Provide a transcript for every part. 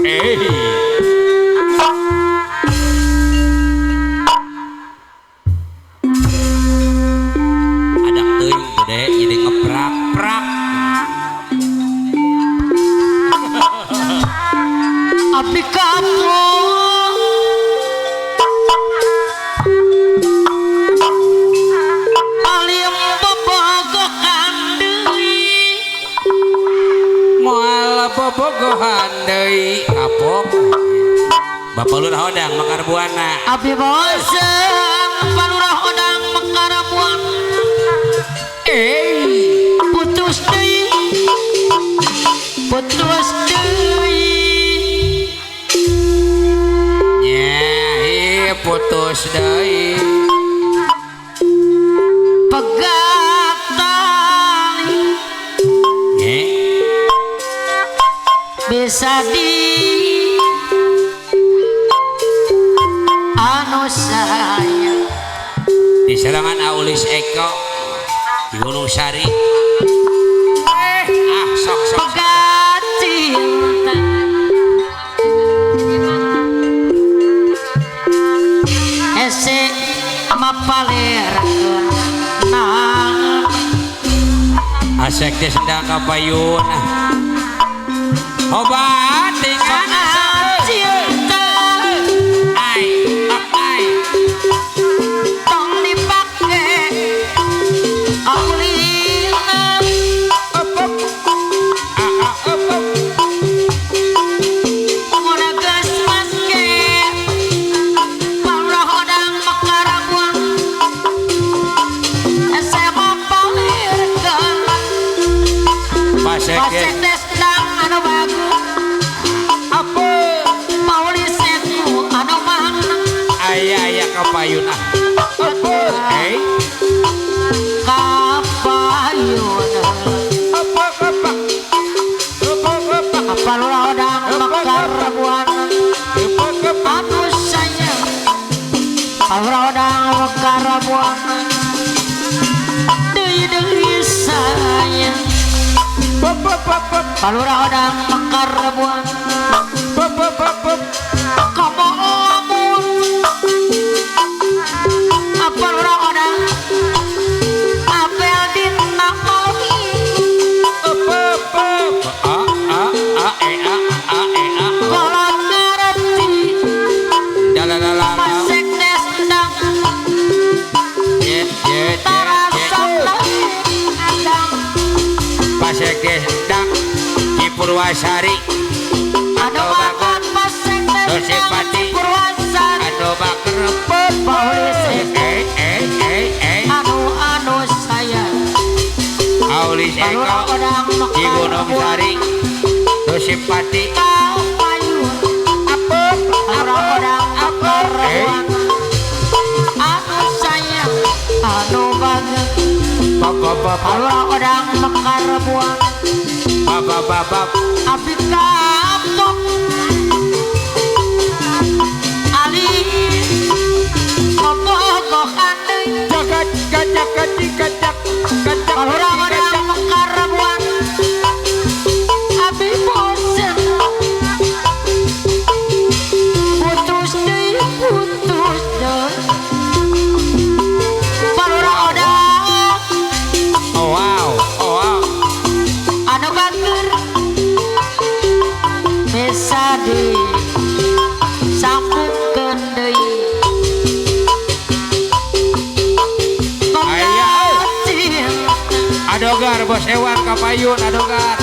Ada teuing gede jadi ngeprak-prak. Abdi kamu alim bobogohan deui Moal bobogohan deui kapok. Bapak Lurah Odang Mekar Buana. abdi bosen palurah odang mekarabuan putus deui putus deui Nya putus deui. pegat tali bisa di anu sayang Di serangan Aulis Eko di Gunung Sari. Sok. pegat cinta ese mapalerakeun nang Asek teh sedang kapayun. Obat tinggal cinta ai. tong dipake aulina Muna geus maske palurah odang mekarabuan ese mapalerakeun Pasek pasek teh sedang anu bagus pauliseku anu mana aya kapayun kapayun palurah odang mekarabuan anu sayang palurah odang mekarabuan deui sayang palurah odang mekarabuan kamu lamun palurah odang apel dina malam kolot ngareti pasek teh sedang tarasa adang Pasek sedang di Purwasari. anu makan pasek teh Dosipati. sedang purwasan Ado baker pauliseku anu sayang Aulis Eko palurah odang di Gunung mekarabuan Sari. Dosipati kapayun palurah odang mekarabuan anu sayang anu bagus palurah odang mekarabuan Babab abdi kapok ali bobogohan deui palurah odang mekarabuan abdi bosen putus deui palurah odang Oh wow anu bager bisa di sambungkeun deui Aya, cinta adogar bos hewan kapayun adogar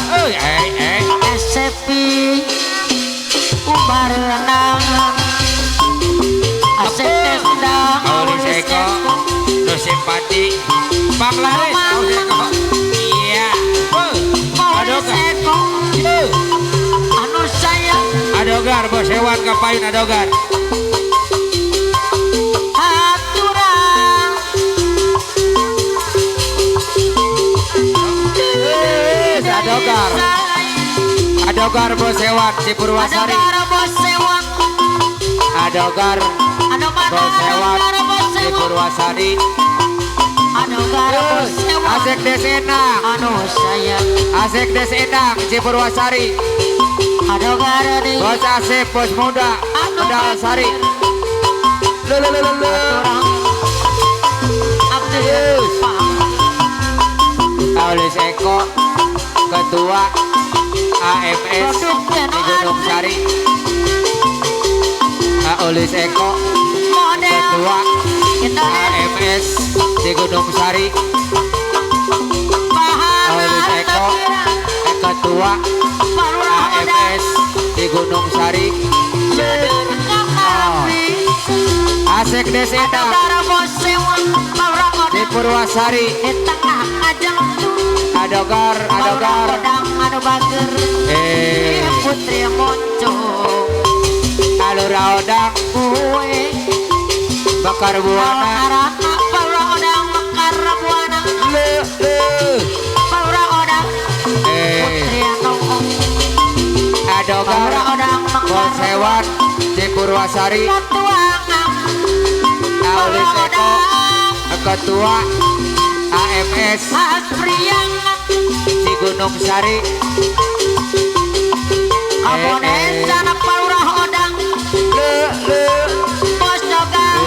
sepi ubareunangan asep teh sedang Aulis Eko Dosipati Panglaris Aulis Eko iya adogar Eko anu sayang adogar bos hewan kapayun adogar aturan adogar bos hewan di Purwasari. adogar bos hewan Adogar anu bos hewan mana bos di hewan Purwasari. anu anu garbo sewa Asik Des Endang, anu sayang Asik Des Endang, Cipurwasari. anu garani Bos Asik, bos muda, Muda Sari. orang abdi pang Aulis Eko, Ketua AMS di Gunung Sari. Aulis Eko, model Ketua Indonesia AMS di Gunung Sari. Aulis Eko, Ketua AMS di Gunung Sari. Asik Des Endang di Purwasari. Adogar, Adogar. Putri moncong Alura Odang, Bakar Buana. Arana Paura Odang Mekar Buana Paura Odang Putri Nongong Adogar, Paura Odang Mekar Bosewan di Purwasari. Tuangang Aulis Paura Eko, Odang Ketua AMS Aspriang di Gunung Sari. Kamonen sana Paura Odang Bos Jogang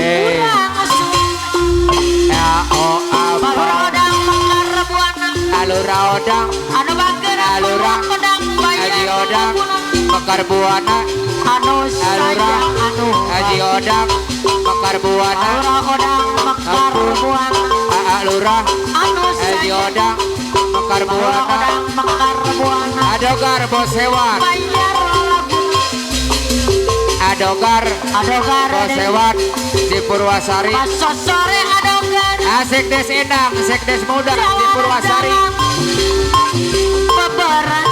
Urang Usung Paura Odang Mekar Buana Alura Odang, Anu Bager Alura, Odang Haji Odang, Bakar Buana. Anu Alura, sayang Anu Haji Odang, Bakar Buana. Paura Odang Mekar Buana Alura, Anu Haji sayang Odang, Bakar Paura Buana. Odang Mekar Buana Adogar, Bosewan. Bayar lagu Adogar, Adogar Bosewan di Purwasari. Pas sore Adogar Asik Des Endang, Asik Des Muda di Purwasari. Beberan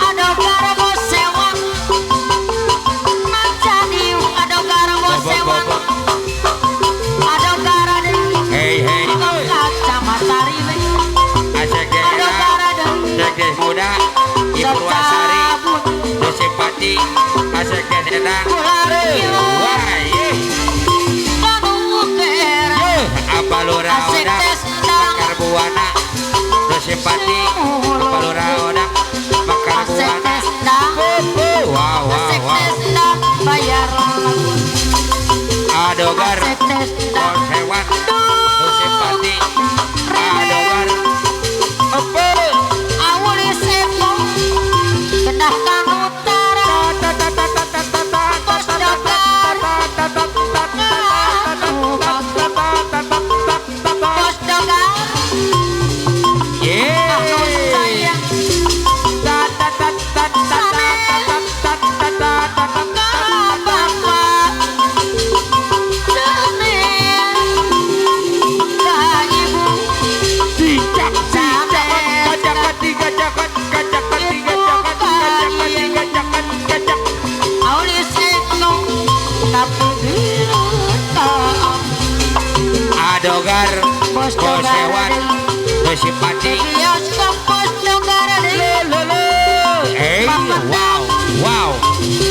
Adogar Bosewang Macadiu Adogar Bosewang Adogar Hei, hei, Kacamata Riwe Asik Des Endang, Adogar Asik Des Muda di Purwasari. Dosipati, Asik Des Endang. Wah, Apalura Asik Odang, Des Endang. Bakar Buana. Dosipati, Apalura Odang, Bakar Asik Buana. Desdang Wow, wow, Asik wow. Desdang Bayar lagu Adogar, Asik Desdang Bosewan, Dosipati, Adogar. Awulis Eko Kendahkan Utara Pos Dogar Pos Dogar Anu sayang Bapak Senin Ka Ibu Aulis Eko Adogar, Bos Bosewan, Dogar Dosipati. Bioskop Pos Dogar Hey, wow, wow.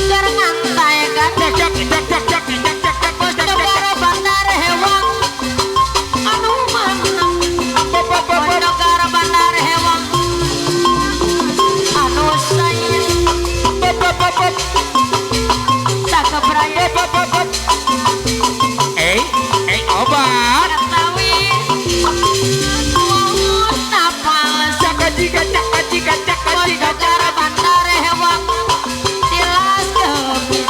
Gerengan tayakan Pos Dogar Bandar Hewang Anu mana Pos Dogar Bandar Hewang Anu sayang Sakebraya Hey, hey, obat. Ketawi Wawut napal Pos Dogar Bandar Hewang Tilas kebi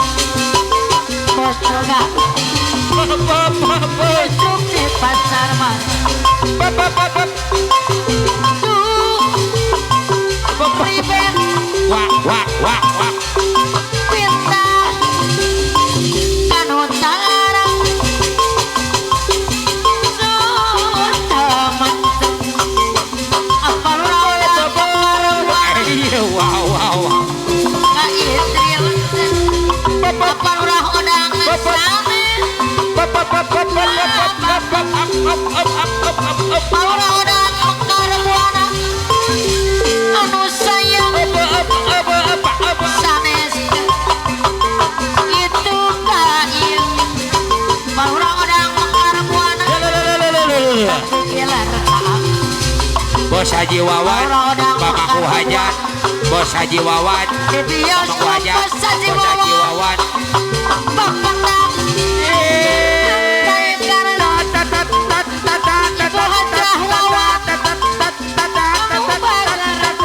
Pos Dogar Besok di pasar mas Tuh Ribet Wah, wah, wah, wah. Pintar Anu talarang Sudah mantep Apa lura Bakar Hey, wow, wow, wow. Ka Idril Apa lura Odang Sami Paura Odang Mekar Buana Anu sayang Sanes Itu kain Paura Odang Mekar Buana Gilar Bos Haji Wawan Bapakku Hajat Bos Haji Wawan di bioskop Bapakku Hajat Bos Haji Bos Haji Wawan Wawan Bapak tak kayak karena Ibu Hajah Wawan Anu Barat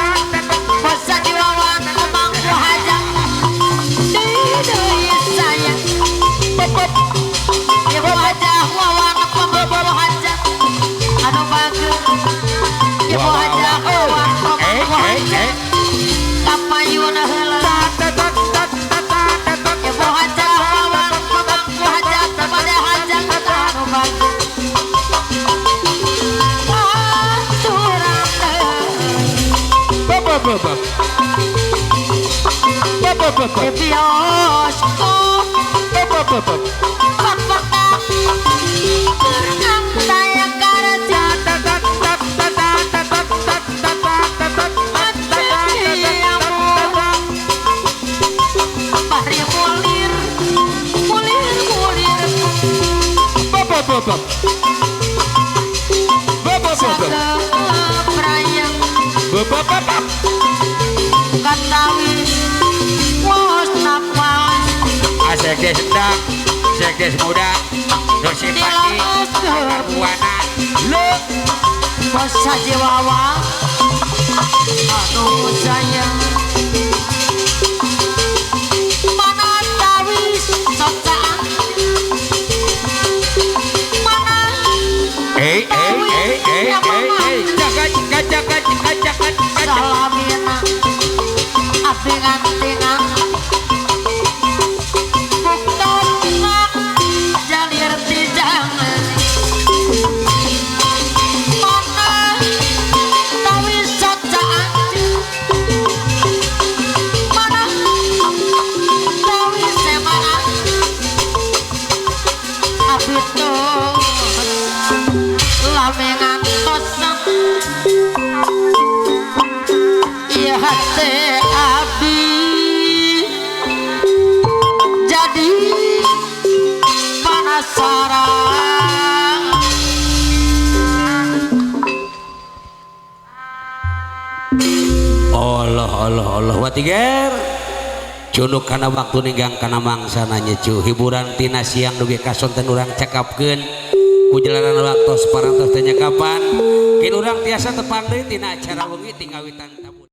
Bos Haji Wawan Bapakku Hajat Didui saya Ibu Hajah Wawan Bapakku Hajat Anu bagus Ibu Hajah Wawan Bapakku Hajat Kapayun heula Ibu Hajah Wawan Bapakku Hajat pada hajat anu bagus aturan di bioskop bapak tak berenang saya kerja Bahri mulir Saga perayaan Katawi Was nafas Sekdes sedang Sekdes muda Dosipati Buana Lu Bos Haji Wawan anu sayang mana tawis socaan mana Jagat salamina abdi ngantingan buktona jalir di jangan mana tawis socaan mana tawis semaan abdi tuh lamengan tosang iya hati abdi jadi penasaran Allah watiger cunduk kana waktu ninggang kana mangsa nanya cu hiburan tina siang dugi kasonten urang cakapkeun ku jalanan waktu separantos tanya kapan kin urang tiasa tepang deui tina acara wengi tinggawitan tamu